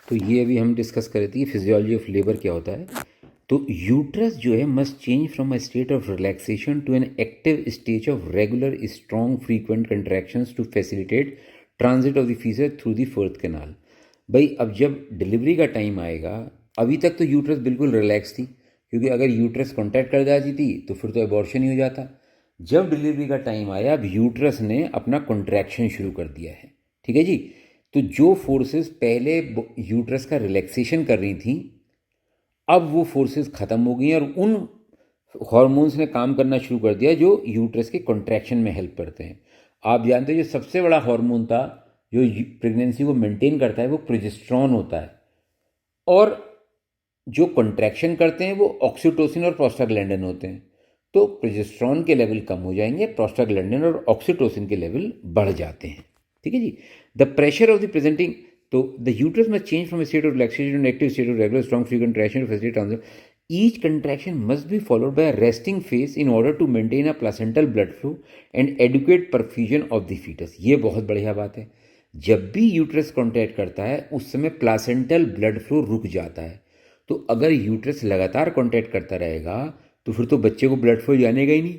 तो ये अभी हम डिस्कस कर रहे थे कि फिजियोलॉजी ऑफ लेबर क्या होता है। तो यूट्रस जो है must change from a state of relaxation to an active stage of regular strong frequent contractions to facilitate transit of the feature through the forth canal. भाई अब जब डिलीवरी का टाइम आएगा, अभी तक तो यूट्रस बिल्कुल रिलैक्स थी, क्योंकि अगर यूट्रस कॉन्टैक्ट कर जाती थी तो फिर तो एबॉर्शन ही हो जाता। जब डिलीवरी का टाइम आया, अब यूट्रस ने अपना कॉन्ट्रैक्शन शुरू कर दिया है। ठीक है जी। तो जो फोर्सेस पहले यूट्रस का रिलैक्सेशन कर रही थी, अब वो फोर्सेस ख़त्म हो गई हैं और उन हॉर्मोन्स ने काम करना शुरू कर दिया जो यूट्रस के कॉन्ट्रैक्शन में हेल्प करते हैं। आप जानते हैं जो सबसे बड़ा हार्मोन था जो प्रेगनेंसी को मेंटेन करता है वो प्रोजेस्टेरॉन होता है, और जो कॉन्ट्रैक्शन करते हैं वो ऑक्सीटोसिन और प्रोस्टाग्लैंडिन होते हैं। तो प्रोजेस्टेरॉन के लेवल कम हो जाएंगे, प्रोस्टाग्लैंडिन और ऑक्सीटोसिन के लेवल बढ़ जाते हैं। ठीक है जी। The pressure of the presenting, तो the uterus must change from state of relaxation to active state of regular strong free contraction to facilitate transition. Each contraction must be followed by resting phase in order to maintain a placental blood flow and adequate perfusion of the foetus. ये बहुत बढ़िया बात है। जब भी uterus contract करता है उस समय प्लासेंटल ब्लड फ्लो रुक जाता है। तो अगर यूट्रस लगातार कॉन्टैक्ट करता रहेगा तो फिर तो बच्चे को ब्लड फ्लो जानेगा ही नहीं।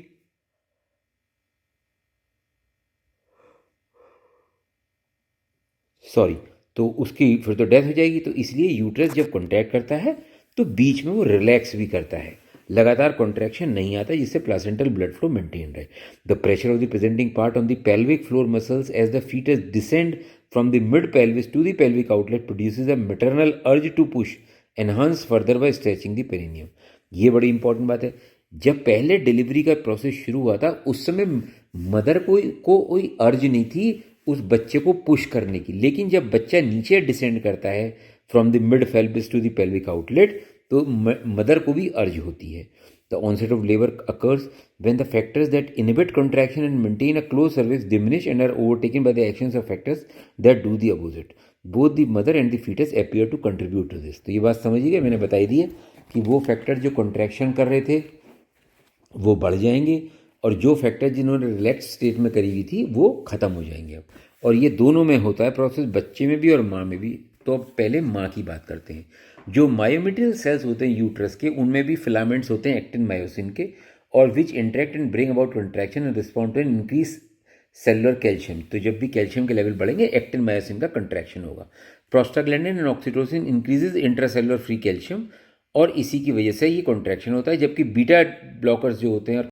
सॉरी, तो उसकी फिर तो डेथ हो जाएगी। तो इसलिए यूट्रस जब कॉन्ट्रैक्ट करता है तो बीच में वो रिलैक्स भी करता है, लगातार कॉन्ट्रैक्शन नहीं आता, जिससे प्लासेंटल ब्लड फ्लो मेंटेन रहे। The pressure of the presenting part on the pelvic floor muscles as the foetus descend from the mid pelvis to the pelvic outlet produces a maternal urge to push enhance further by stretching the perineum. ये बड़ी important बात है। जब पहले delivery का process शुरू हुआ था उस समय मदर को कोई अर्ज नहीं थी उस बच्चे को पुश करने की, लेकिन जब बच्चा नीचे डिसेंड करता है from the mid pelvis to the pelvic outlet तो मदर को भी अर्ज होती है। The onset of labour occurs when the factors that inhibit contraction and maintain a close cervix diminish and are overtaken by the actions of factors that do the opposite. Both the mother and the fetus appear to contribute to this. तो ये बात समझिएगा, मैंने बताई दी है कि वो factor जो कॉन्ट्रैक्शन कर रहे थे वो बढ़ जाएंगे और जो फैक्टर जिन्होंने रिलैक्स स्टेट में करी हुई थी वो ख़त्म हो जाएंगे अब। और ये दोनों में होता है प्रोसेस, बच्चे में भी और माँ में भी। तो अब पहले माँ की बात करते हैं। जो मायोमेट्रियल सेल्स होते हैं यूट्रस के, उनमें भी फिलामेंट्स होते हैं एक्टिन मायोसिन के, और which interact and bring about contraction and respond to an increase cellular calcium. तो जब भी कैल्शियम के लेवल बढ़ेंगे एक्टिन मायोसिन का कंट्रैक्शन होगा। Prostaglandin and oxytocin increases intracellular free calcium, और इसी की वजह से ये कॉन्ट्रैक्शन होता है। जबकि बीटा ब्लॉकर्स जो होते हैं और